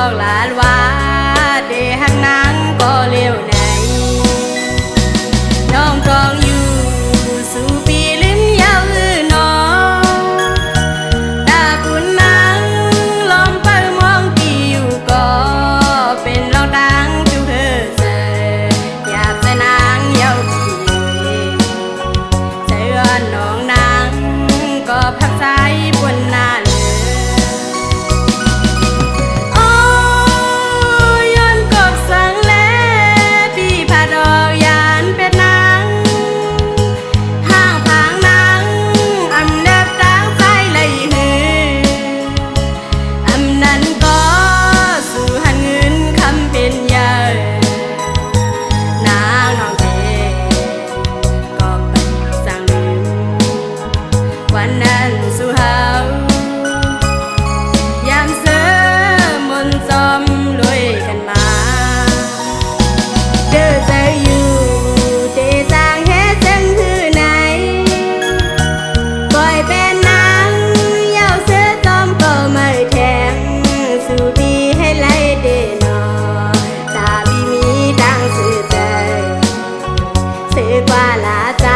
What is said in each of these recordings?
บอกหลานว่าเดหักนางก็เลี้ยวไหนน้องกองอยู่สู่ปีลิ้นยาวอือนอตาคุณนางลองไปมองกี่อยู่ก็เป็นรองดังจูเธอเจออยากจะนางยาวกี่ใจอ่อนน้องนางก็พักใจบนหน้าวันนั้นสู่เฮายามเสือมนจอมลอยกันมาเด้อใจอยู่เตจางเฮ็ดจังคือไหนปล่อยเป็นนางยาวเสือจอมก็ไม่แทงสู่ปีให้ไหลเดนอตาบีมีดังสื่อใจสื่อกว่าลาใจ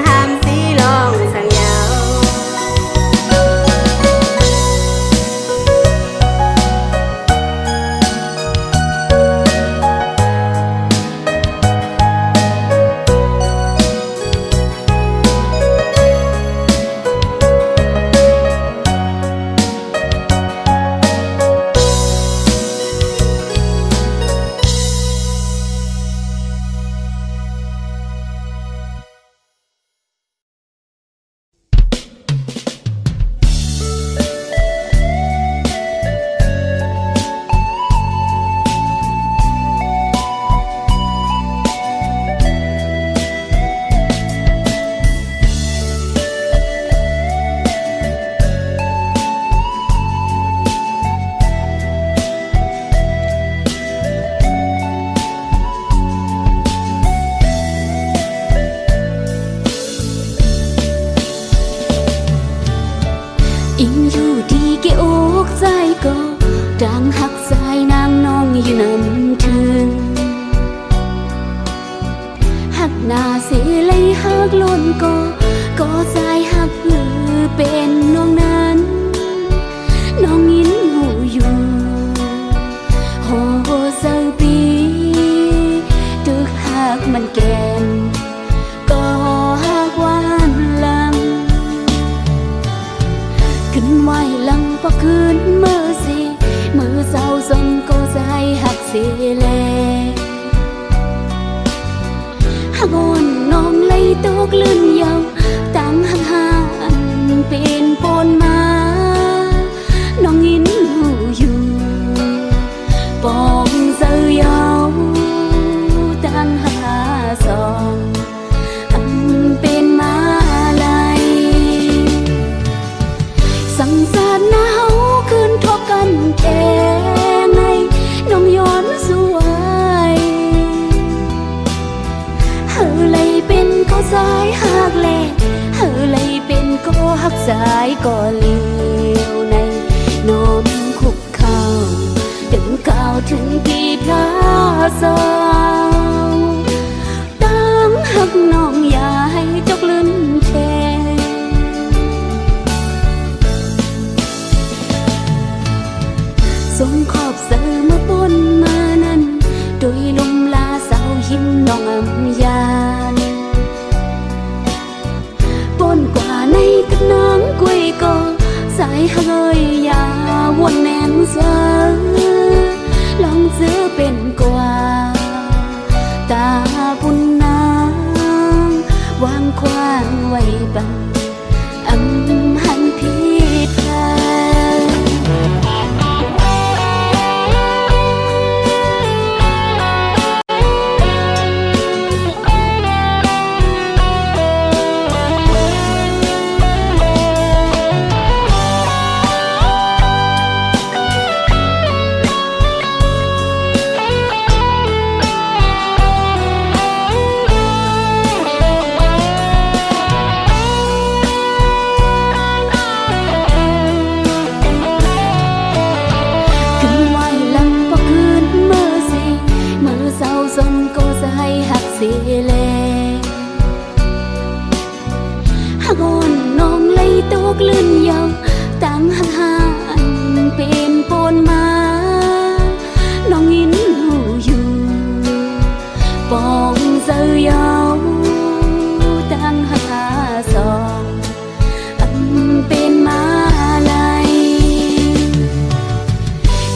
ห้ามสีลองสั่งอิงอยู่ที่เกี่ยวใจก็ดังหักใจนางน้องอยู่นำถึงหักหน้าเสียเลยหักล้นก็ใจหักหือเป็นน้องนั้นน้องยินหูอยู่โหเศร้าปีตึกหักมันแก่นก็หักหวานลำขึ้นไหวลังพอคืนมือสิมือเศร้าสมก็ใจหักเสียแลหักอ่อนน้องเลยตกลื่นยาวตั้งหักหานเป็นปนมาน้องยินหูอยู่ปองเศร้ายาวตั้งหาสองอันเป็นมาลายสังสารหนาวคืนทบกันแค่ไหนน้องย้อนสวยเฮอเลยเป็นก็สายหักแลเฮอเลยเป็นก็หักสายก็เลี้ยวในน้อมคุกเข่าถึงก้าวถึงกี่พระสาวตั้งหักน้องอย่าให้จกลืนแทส่งขอบเสือมาปนมานั้นโดยลมลาเศร้ายิ้มน้องอำยานปนกว่าในกับน้ำกล้วยก็สายเฮยยาวนแนงเสือลองเสือเป็นกว่าตาบุญนางวางควางไว้บังอำหันผิดพลาด สนก็จะให้หักเสียแลหักอ่อนน้องเลยตกลื่นยาวตั้งหักหานเป็นปนมาน้องยินหูอยู่ปองเสือยาวตั้งหักหาสองเป็นมาลาย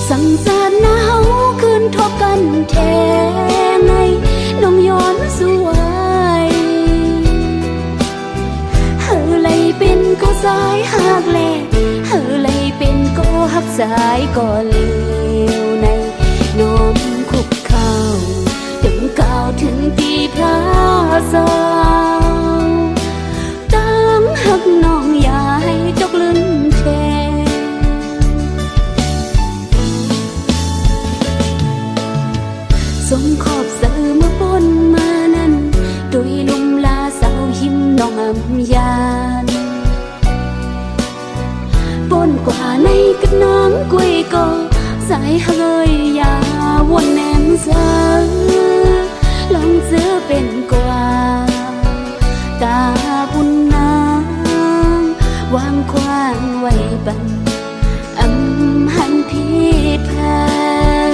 สังสารหนาวคืนทบกันแท้ในน้องย้อนสวยเฮอเลยเป็นก็สายหักแลเฮอเลยเป็นก็หักสายก็เลวในน้อมคุกเข่าถึงก่าวถึงตีพระสาวตั้งหักน้องอย่าให้จกลืนแทสมขอบเสือเมื่อปนมานั้นโดยลุมลาสาวหิมน้องอำยานปนกว่าในกับน้องกุ้ยก็สายเฮยยาวนแนมเสือลองเสือเป็นกว่าตาบุญนางวางควางไว้บันหันผิดแพง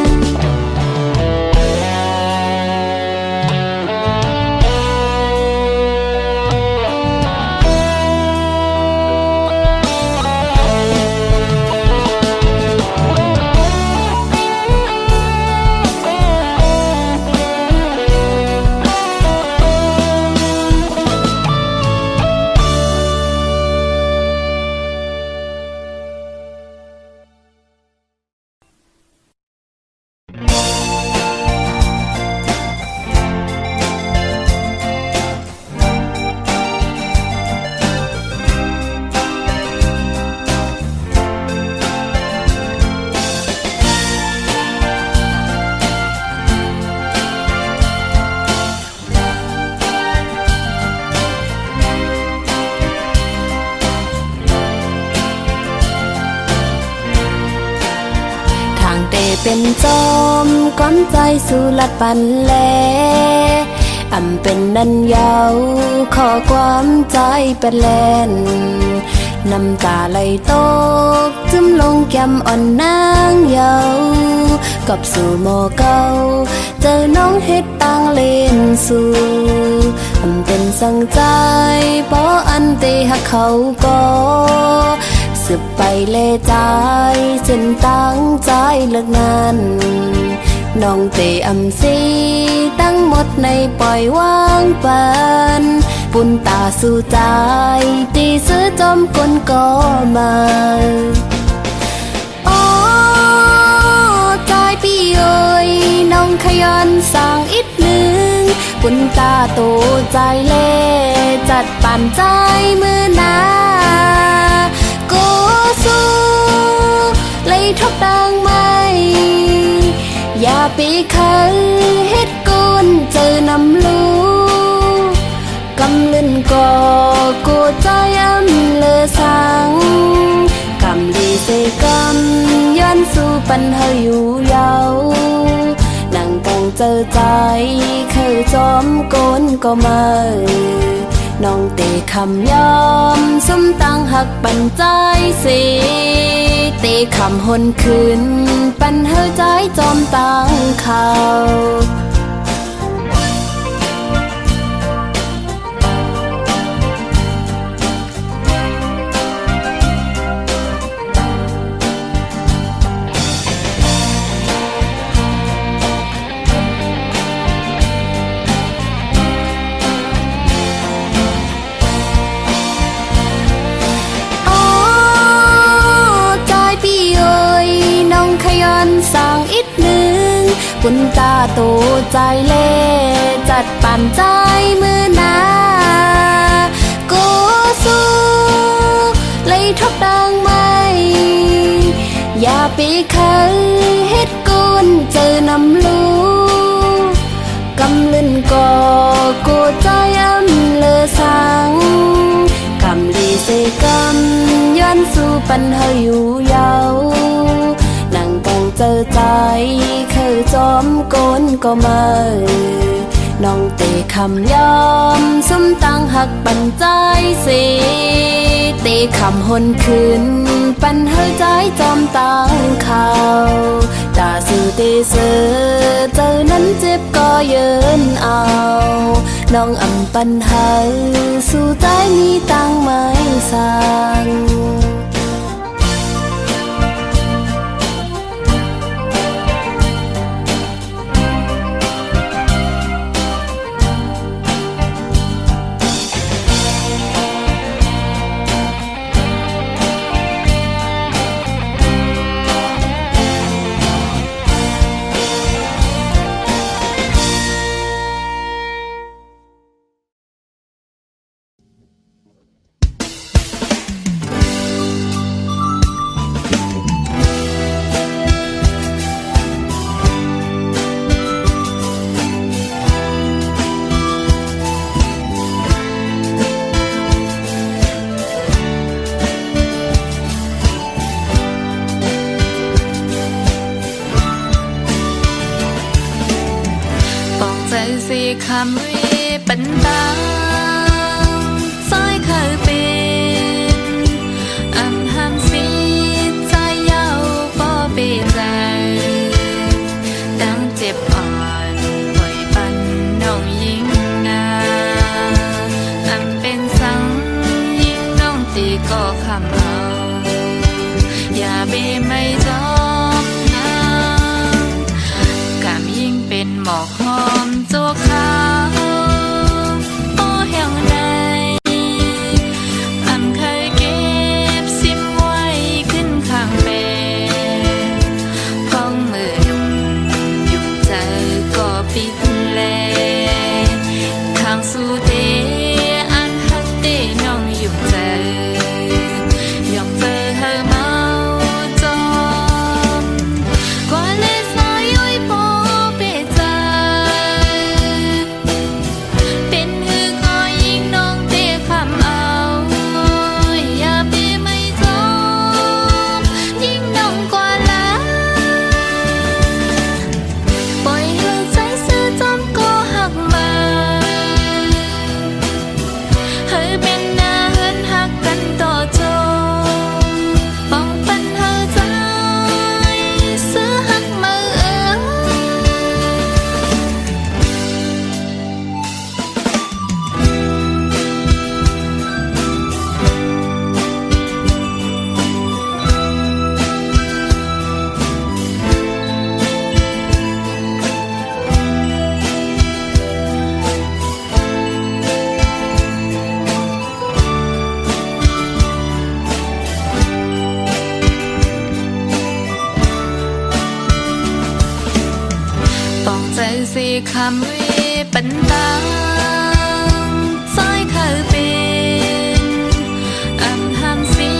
เป็นจอมก้อนใจสู่ลัดปันแลเป็นนันยาวขอความใจเป็นแลนน้ำตาไหลตกจึมลงแก้มอ่อนนางเยากับสู่หมอเก่าเจอน้องเฮ็ดต่างเล่นสู่เป็นสังใจเพราะอันเตหักเขาก็สืบไปเลใจเส้นตั้งใจเลิกงานน้องเตสีตั้งหมดในปล่อยวางปันปุ่นตาสู่ใจตีซื้อจอมกลก็มาอ๋อใจพี่เอ๋ยน้องขยันสั่งอีกหนึ่งปุ่นตาโตใจเล่จัดปั่นใจมือนาสู้เลยทบดังไม่อย่าไปคันเฮ็ดกุนเจอน้ำลูกำลื่นก่อกูใจเลอสังกำลีเสกำย้อนสู่ปันเฮาอยู่ยาวนั่งกังเจอใจเคยจอมโกนก็มาน้องเตะคำยอมสมตั้งหักปันใจสิเตะคำหนคืนปันเฮาใจจอมตั้งเขาสั่งอีกหนึ่งปุ่นตาโตใจเล่จัดปั่นใจมือนากูสู้เลยทบดังไม่อย่าไปคันเฮ็ดกุนเจอน้ำลูกำลื่นก่อกูใจเลอสังกำลีเสกำย้อนสู่ปันเฮาอยู่ยาวนั่งกังใจ จอใจคือจอมโกนก็มาน้องเตะคำยอมซุ่มตั้งหักปันใจสิเตะคำหนคืนปันเฮใจจอมตั้งข่าวตาสื่อเตเสือเจอนั้นเจ็บก็เยินเอาน้องอำปันเฮาสู่ใจมีตั้งไม่สั่งคำวิปันตาซอยเคยเป็นอำหังสีใจเยาบ่เปใจดังเจ็บอ่อนปล่อยปันน้องยิ่งนาอำเป็นสังยิ่งน้องตีก็คำเอาอย่าเบไม่จอมน้ำกำยิ่งเป็นหมอกหอมตัวขาวโอ้แห่งใดอำเคยเก็บซิมไว้ขึ้นข้างเปพ้องมือนุ่มยุ่งใจก็ปิดแลข้างสู่เตอันหักเตน้องยุ่งใจยองเจอเธอเมาจอมกว่าเลสายย้อยพอเปใจเป็นหือก็ยิ่งน้องเตะคำเอาอย่าเปไม่จอมยิ่งน้องกว่าละปล่อยให้ใจซื้อจอมก็หักมาให้เป็นหน้าเหินหักกันต่อจนป้องปันเธอใจซื้อหักมาป้องใจสิคำวิปันตาซอยเคยเป็นอำหังสี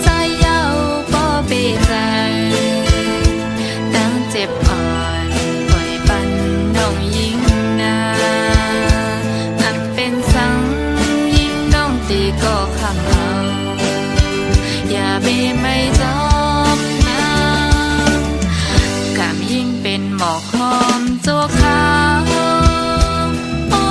ใจเยาบ่เปใจตั้งเจ็บอ่อนปล่อยปันน้องยิ่งนาอำเป็นสังยิ่งน้องตีก็คำเอาอย่าเบไม่จอมน้ำกำยิ่งเป็นหมอกหอมตัวขาวโอ้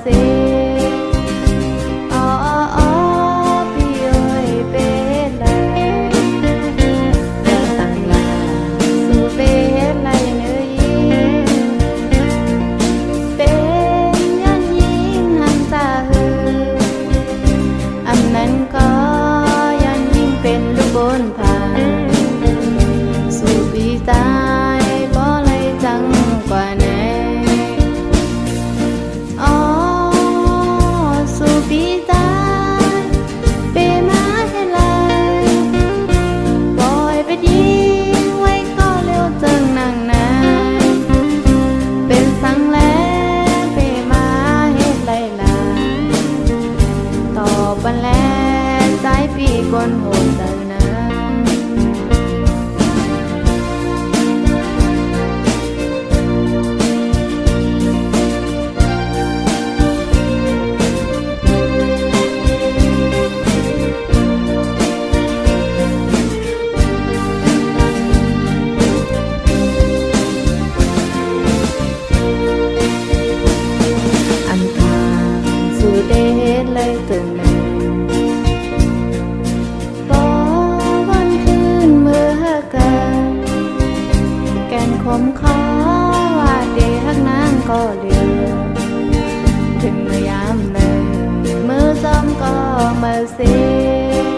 เซอ๋ออ๋อพี่เอ้ยเป็นไรเดินสั่งลาสู่เป็นไรเนื้อยิงเป็นยันยิงหันตาหืออันนั้นก็ยันยิงเป็นลูกบนผาสู่ปีตายบ่เลยจังกว่าแน่อ๋อสู่ปีตายเปมาให้ไรปล่อยไปยิงไว้ก็เร็วจังนางนายเป็นสังแลเปมาให้ไรล่ะต่อปันแลใจปีก้นโหดเดินนะอันทางสู่เดชเลยตื่นเลยบ่วันคืนเมื่อกันแก่นคมขอว่าเดหักนางก็เหลือถึงเมื่อยามเลยมือซ้อมก็มาเสีย